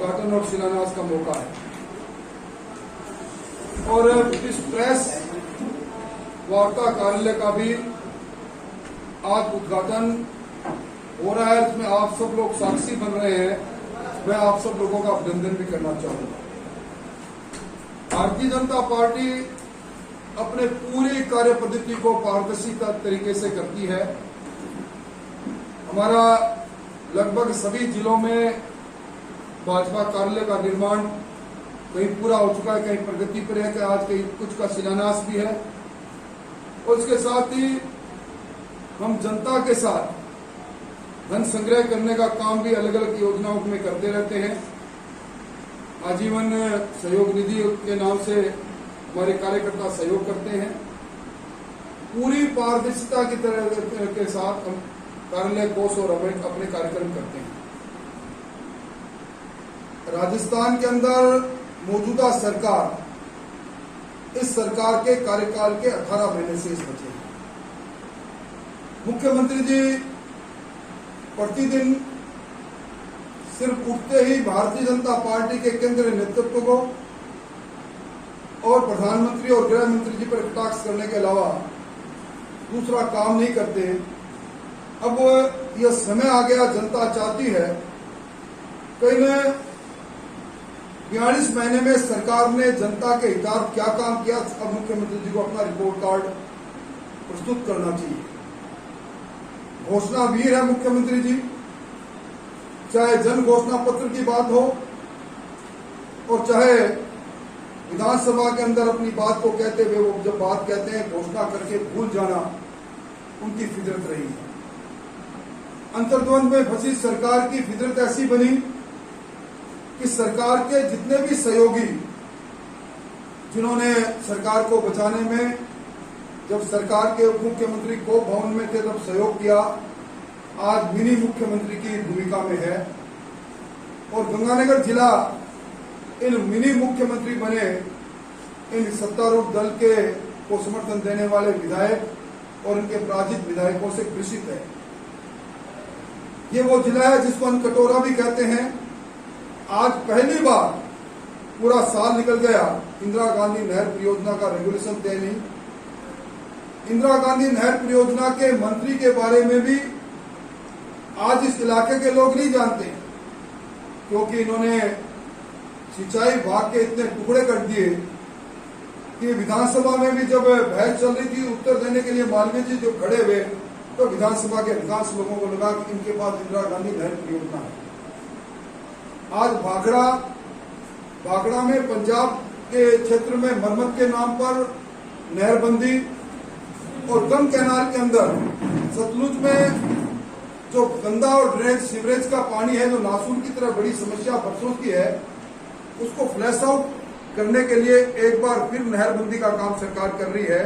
उद्घाटन और शिलान्यास का मौका है और इस प्रेस वार्ता कार्यालय का भी आज उद्घाटन हो रहा है। इसमें आप सब लोग साक्षी बन रहे हैं। मैं आप सब लोगों का अभिनंदन भी करना चाहूंगा। भारतीय जनता पार्टी अपने पूरी कार्य पद्धति को पारदर्शी तरीके से करती है। हमारा लगभग सभी जिलों में भाजपा कार्यालय का निर्माण कहीं पूरा हो चुका है, कहीं प्रगति पर है, कहीं आज कहीं कुछ का शिलान्यास भी है। और इसके साथ ही हम जनता के साथ धन संग्रह करने का काम भी अलग अलग योजनाओं में करते रहते हैं। आजीवन सहयोग निधि के नाम से हमारे कार्यकर्ता सहयोग करते हैं। पूरी पारदर्शिता की तरह के साथ हम कार्यालय कोष और अपने कार्यक्रम करते हैं। राजस्थान के अंदर मौजूदा सरकार इस सरकार के कार्यकाल के 18 महीने से बचे हैं। मुख्यमंत्री जी प्रतिदिन सिर्फ उठते ही भारतीय जनता पार्टी के केंद्रीय नेतृत्व को और प्रधानमंत्री और गृह मंत्री जी पर कटाक्ष करने के अलावा दूसरा काम नहीं करते। अब यह समय आ गया, जनता चाहती है। कहीं 42 महीने में सरकार ने जनता के हितार्थ क्या काम किया, अब मुख्यमंत्री जी को अपना रिपोर्ट कार्ड प्रस्तुत करना चाहिए। घोषणा वीर है मुख्यमंत्री जी, चाहे जन घोषणा पत्र की बात हो और चाहे विधानसभा के अंदर अपनी बात को कहते हुए वो जब बात कहते हैं घोषणा करके भूल जाना उनकी फितरत रही है। अंतर्द्वंद में फंसी सरकार की फितरत ऐसी बनी कि सरकार के जितने भी सहयोगी जिन्होंने सरकार को बचाने में, जब सरकार के उप मुख्यमंत्री को भवन में थे तब सहयोग किया, आज मिनी मुख्यमंत्री की भूमिका में है। और गंगानगर जिला इन मिनी मुख्यमंत्री बने इन सत्तारूढ़ दल के को समर्थन देने वाले विधायक और इनके पराजित विधायकों से ग्रसित है। ये वो जिला है जिसको हम कटोरा भी कहते हैं। आज पहली बार पूरा साल निकल गया, इंदिरा गांधी नहर परियोजना का रेगुलेशन तय नहीं। इंदिरा गांधी नहर परियोजना के मंत्री के बारे में भी आज इस इलाके के लोग नहीं जानते, क्योंकि इन्होंने सिंचाई विभाग के इतने टुकड़े कर दिए कि विधानसभा में भी जब बहस चल रही थी उत्तर देने के लिए मालवीय जी जो खड़े हुए तो विधानसभा के अधिकांश लोगों को लगा कि इनके पास इंदिरा गांधी नहर परियोजना है। आज भाखड़ा में पंजाब के क्षेत्र में मरम्मत के नाम पर नहरबंदी और गम कैनाल के अंदर सतलुज में जो गंदा और ड्रेनेज सीवरेज का पानी है जो नासूर की तरह बड़ी समस्या बरसों की है, उसको फ्लैश आउट करने के लिए एक बार फिर नहरबंदी का काम सरकार कर रही है।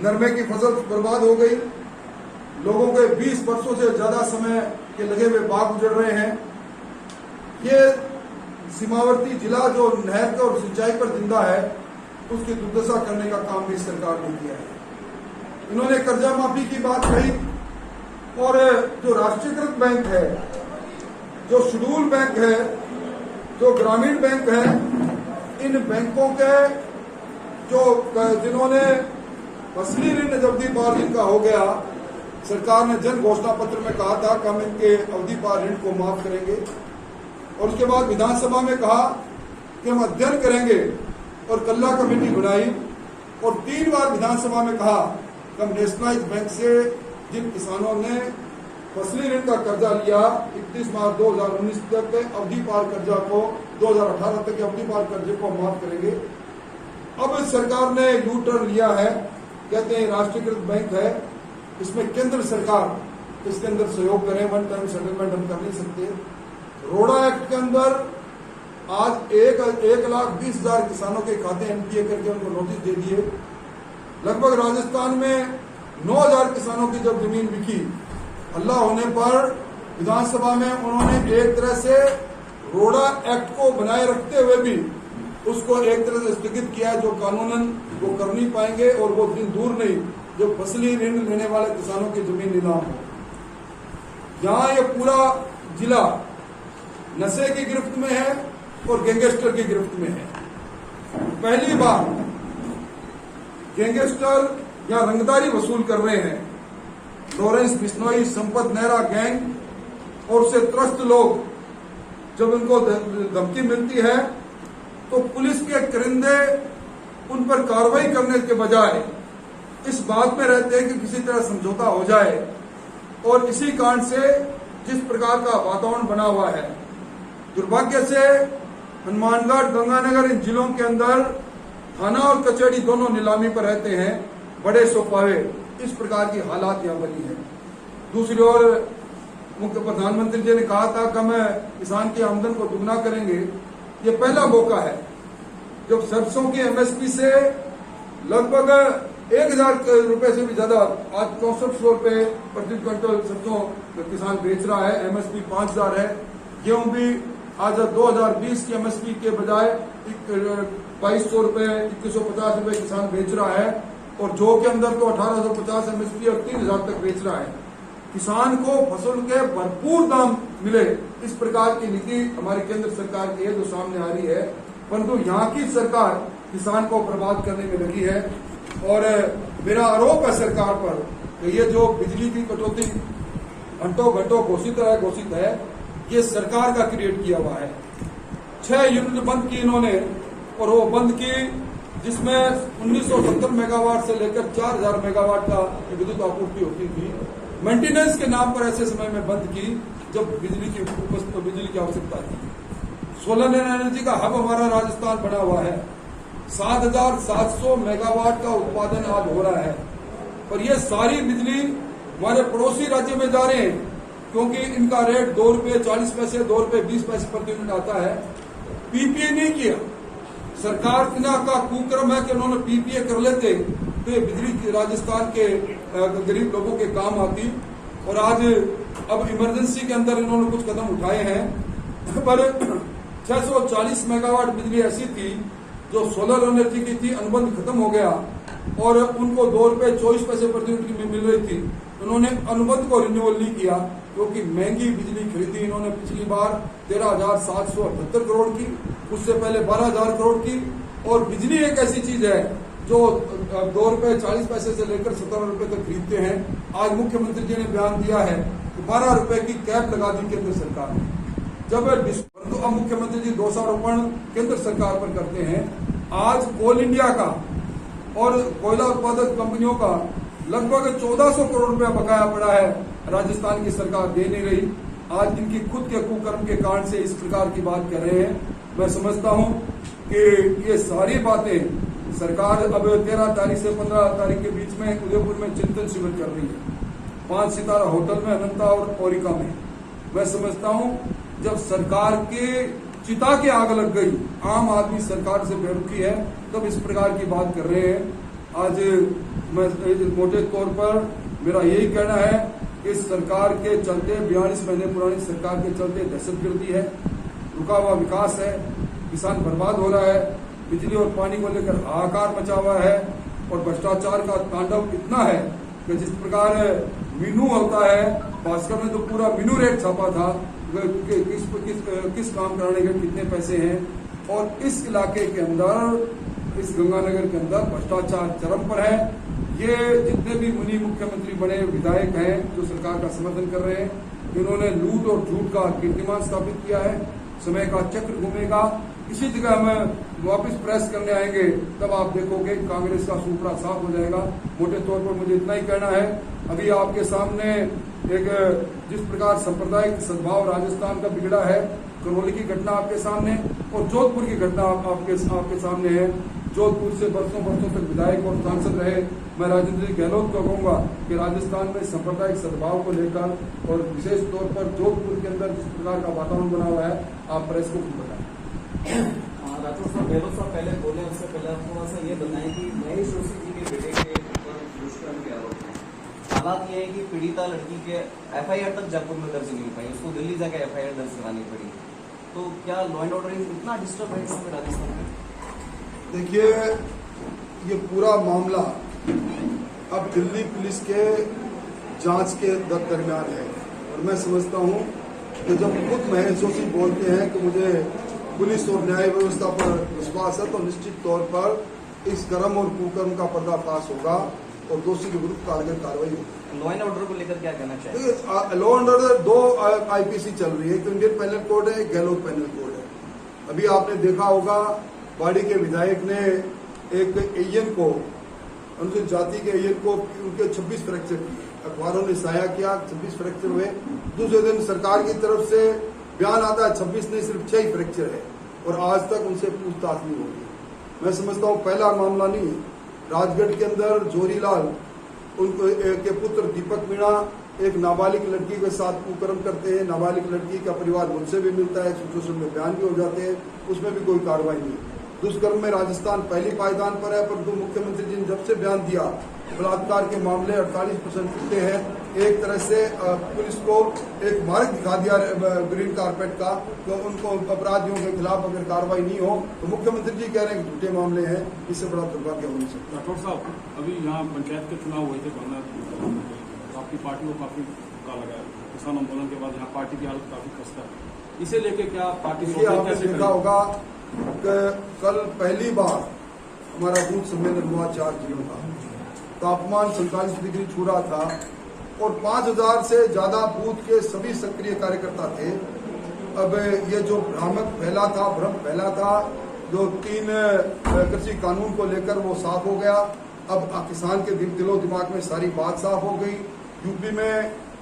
नरमे की फसल बर्बाद हो गई, लोगों के 20 वर्षों से ज्यादा समय के लगे हुए बाग उजड़ रहे हैं। ये सीमावर्ती जिला जो नहर और सिंचाई पर जिंदा है उसकी दुर्दशा करने का काम भी सरकार ने किया है। इन्होंने कर्जा माफी की बात कही और जो राष्ट्रीयकृत बैंक है, जो शेड्यूल बैंक है, जो ग्रामीण बैंक है, इन बैंकों के जो जिन्होंने फसली ऋण जल्दी पार जिनका हो गया, सरकार ने जन घोषणा पत्र में कहा था कि हम इनके अवधि पार ऋण को माफ करेंगे और उसके बाद विधानसभा में कहा कि हम अध्ययन करेंगे और कल्ला कमेटी बनाई और 3 बार विधानसभा में कहा कि हम नेशनलाइज बैंक से जिन किसानों ने फसली ऋण का कर्जा लिया 31 मार्च 2019 तक के अवधि पार कर्जा को 2018 तक के अवधि पार कर्जे को माफ करेंगे। अब सरकार ने यू टर्न लिया है, कहते हैं राष्ट्रीयकृत बैंक है, इसमें केंद्र सरकार इसके अंदर सहयोग करें, वन टाइम सेटलमेंट हम कर नहीं सकते। रोड़ा एक्ट के अंदर आज 1,20,000 किसानों के खाते एनपीए करके उनको नोटिस दे दिए। लगभग राजस्थान में 9,000 किसानों की जब जमीन बिकी, हल्ला होने पर विधानसभा में उन्होंने एक तरह से रोड़ा एक्ट को बनाए रखते हुए भी उसको एक तरह से स्थगित किया, जो कानूनन वो कर नहीं पाएंगे और वो दिन दूर नहीं जब फसली ऋण लेने वाले किसानों की जमीन नीलाम हो। यहाँ ये पूरा जिला नशे की गिरफ्त में है और गैंगस्टर की गिरफ्त में है। पहली बार गैंगस्टर या रंगदारी वसूल कर रहे हैं लॉरेंस बिश्नोई, संपत नेहरा गैंग और उससे त्रस्त लोग। जब उनको धमकी मिलती है तो पुलिस के करिंदे उन पर कार्रवाई करने के बजाय इस बात में रहते हैं कि किसी तरह समझौता हो जाए। और इसी कारण से जिस प्रकार का वातावरण बना हुआ है, दुर्भाग्य से हनुमानगढ़, गंगानगर इन जिलों के अंदर थाना और कचहरी दोनों नीलामी पर रहते हैं, बड़े सोपावे। इस प्रकार की हालात यहाँ बनी है। दूसरी ओर मुख्य प्रधानमंत्री जी ने कहा था कि हम किसान की आमदन को दुगना करेंगे। ये पहला मौका है जब सरसों की एमएसपी से लगभग 1000 रुपए से भी ज्यादा, आज 6400 रुपए प्रति क्विंटल सरसों किसान बेच रहा है। एमएसपी 5000 है। गेहूं भी आज 2020 की एमएसपी के बजाय 2200 रुपए, 2150 रुपए किसान बेच रहा है। और जौ के अंदर तो 1850 एमएसपी और 3000 तक बेच रहा है। किसान को फसल के भरपूर दाम मिले, इस प्रकार की नीति हमारी केंद्र सरकार की है जो सामने आ रही है। परंतु यहाँ की सरकार किसान को बर्बाद करने में लगी है। और मेरा आरोप है सरकार पर कि ये जो बिजली की कटौती घंटों घंटों घोषित है, ये सरकार का क्रिएट किया हुआ है। 6 यूनिट बंद की इन्होंने, और वो बंद की जिसमें 1970 मेगावाट से लेकर 4000 मेगावाट का विद्युत आपूर्ति होती थी। मेंटेनेंस के नाम पर ऐसे समय में बंद की जब बिजली की आवश्यकता थी। सोलर एनर्जी का हब हमारा राजस्थान बना हुआ है। 7700 मेगावाट का उत्पादन आज हो रहा है। और ये सारी बिजली हमारे पड़ोसी राज्य में जा रहे हैं, क्योंकि इनका रेट 2 रुपये 40 पैसे, 2 रुपये 20 पैसे प्रति यूनिट आता है। पीपीए नहीं किया। सरकार का कुक्रम है कि उन्होंने पीपीए कर लेते तो ये बिजली राजस्थान के गरीब लोगों के काम आती। और आज अब इमरजेंसी के अंदर इन्होंने कुछ कदम उठाए हैं। पर 640 मेगावाट बिजली ऐसी थी जो सोलर एनर्जी की थी, अनुबंध खत्म हो गया और उनको 2 रुपये 24 पैसे प्रति यूनिट की मिल रही थी। उन्होंने अनुबंध को रिन्यूअल नहीं किया, क्योंकि महंगी बिजली खरीदी इन्होंने पिछली बार 13,778 करोड़ की, उससे पहले 12,000 करोड़ की। और बिजली एक ऐसी चीज है जो 2 रुपये 40 पैसे से लेकर 17 रुपए तक खरीदते हैं। आज मुख्यमंत्री जी ने बयान दिया है कि 12 रुपए की कैप लगा दी केंद्र सरकार ने। जब अब मुख्यमंत्री जी दोषारोपण केंद्र सरकार पर करते हैं। आज कोल इंडिया का और कोयला उत्पादक कंपनियों का लगभग 1400 करोड़ रुपया बकाया पड़ा है, राजस्थान की सरकार दे नहीं रही। आज इनकी खुद के कुकर्म के कारण से इस प्रकार की बात कर रहे हैं। मैं समझता हूं कि ये सारी बातें सरकार अब 13 तारीख से 15 तारीख के बीच में उदयपुर में चिंतन शिविर कर रही है, 5 सितारा होटल में, अनंता और ओरिका में। मैं समझता हूं जब सरकार के चिता के आग लग गई, आम आदमी सरकार से बेरुखी है, तब इस प्रकार की बात कर रहे हैं। आज मैं मोटे तौर पर मेरा यही कहना है कि सरकार के चलते 42 महीने पुरानी सरकार के चलते दहशतगर्दी है, रुका हुआ विकास है, किसान बर्बाद हो रहा है, बिजली और पानी को लेकर हाहाकार मचा हुआ है और भ्रष्टाचार का तांडव इतना है कि जिस प्रकार मीनू होता है, भास्कर ने तो पूरा मीनू रेट छापा था किस काम कराने के कितने पैसे हैं। और इस इलाके के अंदर, इस गंगानगर के अंदर भ्रष्टाचार चरम पर है। ये जितने भी मुनि मुख्यमंत्री बने विधायक हैं जो सरकार का समर्थन कर रहे हैं, इन्होंने लूट और झूठ का कीर्तिमान स्थापित किया है। समय का चक्र घूमेगा। इसी जगह हम वापस प्रेस करने आएंगे, तब आप देखोगे कांग्रेस का सूपड़ा साफ हो जाएगा। मोटे तौर पर मुझे इतना ही कहना है। अभी आपके सामने एक जिस प्रकार सांप्रदायिक सद्भाव राजस्थान का बिगड़ा है, करौली की घटना आपके सामने और जोधपुर की घटना आपके सामने है। जोधपुर से बरसों तक विधायक और सांसद रहे। मैं राजेंद्र जी गहलोत को कहूंगा कि राजस्थान में सांप्रदायिक सद्भाव को लेकर और विशेष तौर पर जोधपुर के अंदर जिस प्रकार का वातावरण बना हुआ है, आप प्रेस को खुद बताएं। राठौर साहब, गहलोत साहब पहले बोले, उससे पहले आप थोड़ा सा ये बताएं कि महेश जोशी जी के बेटे के ऊपर दुष्कर्म के आरोप है। हालात ये है कि पीड़िता लड़की के एफआईआर तक जयपुर में दर्ज नहीं हो पाई, उसको दिल्ली जाकर एफआईआर दर्ज करानी पड़ी। तो क्या लॉ एंड ऑर्डर इतना डिस्टर्ब है इस समय राजस्थान में? देखिए, ये पूरा मामला अब दिल्ली पुलिस के जांच के दरमियान है और मैं समझता हूं कि जब खुद महेश जोशी बोलते हैं कि मुझे पुलिस और न्याय व्यवस्था पर विश्वास है, तो निश्चित तौर पर इस कर्म और कुकर्म का पर्दाफाश होगा और दोषी के विरुद्ध कारगर कार्रवाई होगी। लॉ एंड ऑर्डर को लेकर क्या कहना चाहिए? देखिए, लॉ एंड ऑर्डर 2 आईपीसी चल रही है, एक इंडियन पेनल कोड है, एक गैलोग पेनल कोड है। अभी आपने देखा होगा बाड़ी के विधायक ने एक एयन को, अनुसूचित जाति के एयन को उनके 26 फ्रैक्चर किए, अखबारों ने साया किया, 26 फ्रैक्चर हुए। दूसरे दिन सरकार की तरफ से बयान आता है 26 नहीं, सिर्फ 6 ही फ्रैक्चर है और आज तक उनसे पूछताछ नहीं होगी। मैं समझता हूँ पहला मामला नहीं है। राजगढ़ के अंदर जोरीलाल उनको के पुत्र दीपक मीणा एक नाबालिग लड़की के साथ कुकर्म करते हैं, नाबालिग लड़की का परिवार मुझसे भी मिलता है, सोशल में बयान भी हो जाते हैं, उसमें भी कोई कार्रवाई नहीं। दुष्कर्म में राजस्थान पहली पायदान पर है, परंतु मुख्यमंत्री जी ने जब से बयान दिया बलात्कार के मामले 48% टूटे हैं। एक तरह से पुलिस को एक मार्ग दिखा दिया ग्रीन कारपेट का, तो उनको अपराधियों के खिलाफ अगर कार्रवाई नहीं हो तो मुख्यमंत्री जी कह रहे हैं कि झूठे मामले हैं, इससे बड़ा दुर्भाग्य हो नहीं सकता। राठौर साहब, अभी यहाँ पंचायत के चुनाव हुए थे, आपकी पार्टी को काफी धक्का लगा है। किसान आंदोलन के बाद यहाँ पार्टी की हालत काफी खस्ता है, इसे लेके क्या पार्टी आपने देखा होगा कल पहली बार हमारा बूथ सम्मेलन हुआ 4 जिलों का, तापमान 47 डिग्री छू रहा था और 5000 से ज्यादा बूथ के सभी सक्रिय कार्यकर्ता थे। अब ये जो भ्रम फैला था जो 3 कृषि कानून को लेकर, वो साफ हो गया। अब किसान के दिलो दिमाग में सारी बात साफ हो गई। यूपी में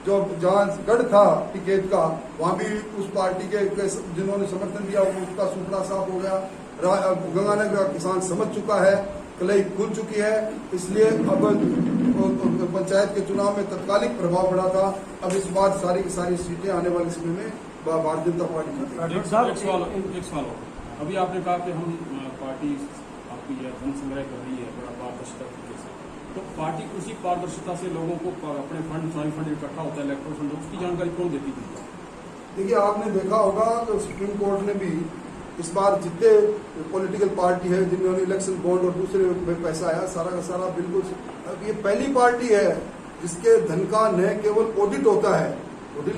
जो जहां गढ़ था टिकैत का, वहां भी उस पार्टी के जिन्होंने समर्थन दिया उसका सूपड़ा साफ हो गया। गंगानगर का किसान समझ चुका है, कलई खुल चुकी है, इसलिए अब पंचायत के चुनाव में तत्कालिक प्रभाव पड़ा था। अब इस बार सारी की सारी सीटें आने वाले समय में भारतीय जनता पार्टी की। एक सवाल अभी आपने कहा कि हम पार्टी आपकी धन संग्रह कर रही है बड़ा पारदर्शिता तरीके से, तो पार्टी उसी पारदर्शिता से लोगों को अपने फंड इकट्ठा होता है, इलेक्ट्रोल फंड, उसकी जानकारी कौन देती थी? देखिए, आपने देखा होगा तो सुप्रीम कोर्ट ने भी इस बार जितने पॉलिटिकल पार्टी है जिन्होंने इलेक्शन बॉन्ड और दूसरे में पैसा आया, सारा का सारा बिल्कुल, अब ये पहली पार्टी है जिसके धन का न केवल ऑडिट होता है, ऑडिट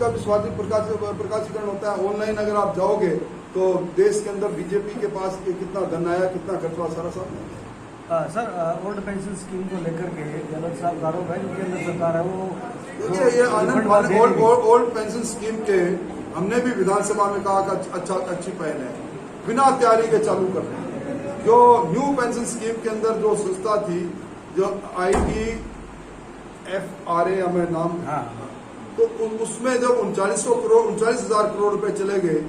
का भी स्वाधीन प्रकाशीकरण होता है। ऑनलाइन अगर आप जाओगे तो देश के अंदर बीजेपी के पास कितना धन आया, कितना खर्च हुआ, सारा सामने। सर, ओल्ड पेंशन स्कीम को लेकर के गहलोत साहब आरोप है जो केंद्र सरकार है वो ये आनंद ओल्ड पेंशन स्कीम के हमने भी विधानसभा में कहा कि अच्छी पहल है, बिना तैयारी के चालू कर रहे हैं। जो न्यू पेंशन स्कीम के अंदर जो संस्था थी, जो IDFRA हमें नाम, तो उसमें जब 39,000 करोड़ रुपए चले गए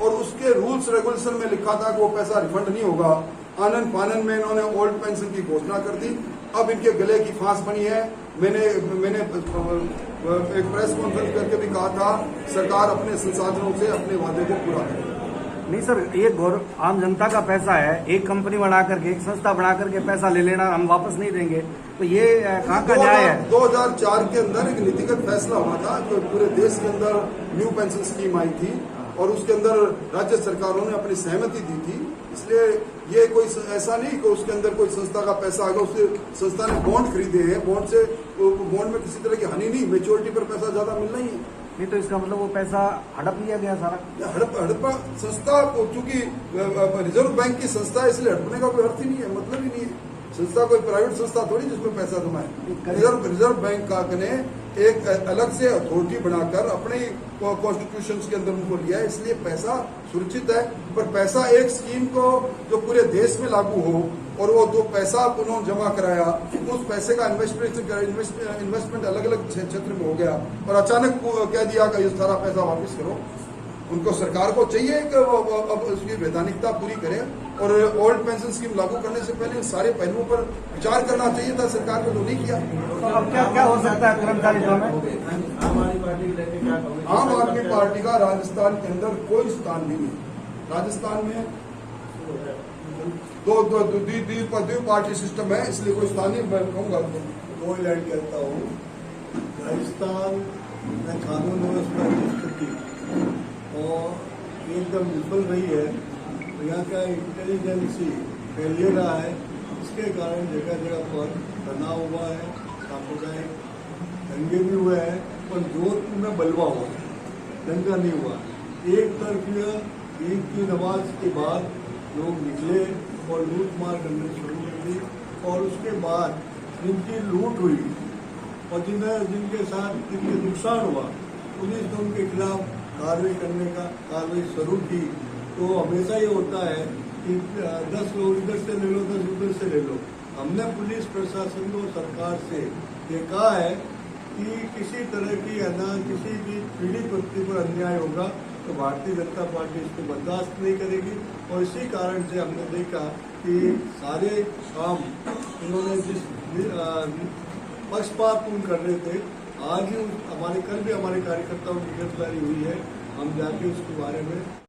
और उसके रूल्स रेगुलेशन में लिखा था कि वो पैसा रिफंड नहीं होगा, आनंद फानन में इन्होंने ओल्ड पेंशन की घोषणा कर दी। अब इनके गले की फांस बनी है। मैंने एक प्रेस कॉन्फ्रेंस करके भी कहा था, सरकार अपने संसाधनों से अपने वादे को पूरा करे। नहीं सर, ये आम जनता का पैसा है, एक कंपनी बना करके, एक संस्था बना करके पैसा ले लेना, हम वापस नहीं देंगे, तो ये कहाँ का न्याय है? 2004 के अंदर एक नीतिगत फैसला हुआ था, तो पूरे देश के अंदर न्यू पेंशन स्कीम आई थी और उसके अंदर राज्य सरकारों ने अपनी सहमति दी थी। इसलिए ये कोई ऐसा नहीं कि उसके अंदर कोई संस्था का पैसा आ गया, उससे संस्था ने बॉन्ड खरीदे हैं, बॉन्ड में किसी तरह की हानि नहीं, मेच्योरिटी पर पैसा ज्यादा मिलना ही है। नहीं तो इसका मतलब वो पैसा हड़प लिया गया सारा? हड़पा संस्था, चूंकि रिजर्व बैंक की संस्था है इसलिए हड़पने का कोई अर्थ ही नहीं है, मतलब ही नहीं है। संस्था कोई प्राइवेट संस्था थोड़ी जिसमें पैसा जमाए। रिजर्व बैंक का ने एक अलग से अथॉरिटी बनाकर अपने कॉन्स्टिट्यूशन के अंदर उनको लिया है, इसलिए पैसा सुरक्षित है। पर पैसा एक स्कीम को जो पूरे देश में लागू हो और वो जो पैसा उन्होंने जमा कराया, उस पैसे का इन्वेस्टमेंट अलग अलग क्षेत्र में हो गया और अचानक कह दिया कि ये सारा पैसा वापस करो। उनको सरकार को चाहिए कि अब उसकी वैधानिकता पूरी करें और ओल्ड पेंशन स्कीम लागू करने से पहले सारे पहलुओं पर विचार करना चाहिए था, सरकार को तो नहीं किया। तो अब क्या हो सकता है कर्मचारी जो में? आम आदमी पार्टी का राजस्थान के अंदर कोई स्थान नहीं है। राजस्थान में दो पार्टी सिस्टम है, इसलिए कोई स्थान नहीं। मैं कहूँगा दो लाइन कहता हूँ, राजस्थान में कानून व्यवस्था की स्थिति और एकदम विफल रही है, तो यहाँ का इंटेलिजेंसी फेलियर रहा है। इसके कारण जगह जगह पर तनाव हुआ है, सांप्रदायिक दंगे भी हुए हैं और जोधपुर में बलवा हुआ है। दंगा नहीं हुआ। एक तरफिया ईद की नमाज के बाद लोग निकले और लूट मार करने शुरू कर दी, और उसके बाद जिनकी लूट हुई और जिनके साथ जिनके नुकसान हुआ, पुलिस ने उनके खिलाफ कार्रवाई शुरू की। तो हमेशा ये होता है कि 10 लोग इधर से ले लो, 10 उधर से ले लो। हमने पुलिस प्रशासन को, सरकार से ये कहा है कि किसी तरह की किसी भी पीड़ित व्यक्ति पर अन्याय होगा तो भारतीय जनता पार्टी इसको बर्दाश्त नहीं करेगी। और इसी कारण से हमने देखा कि सारे काम इन्होंने जिस पक्षपातपूर्ण कर रहे थे, आज ही कल भी हमारे कार्यकर्ताओं की गिरफ्तारी हुई है। हम जाके उसके बारे में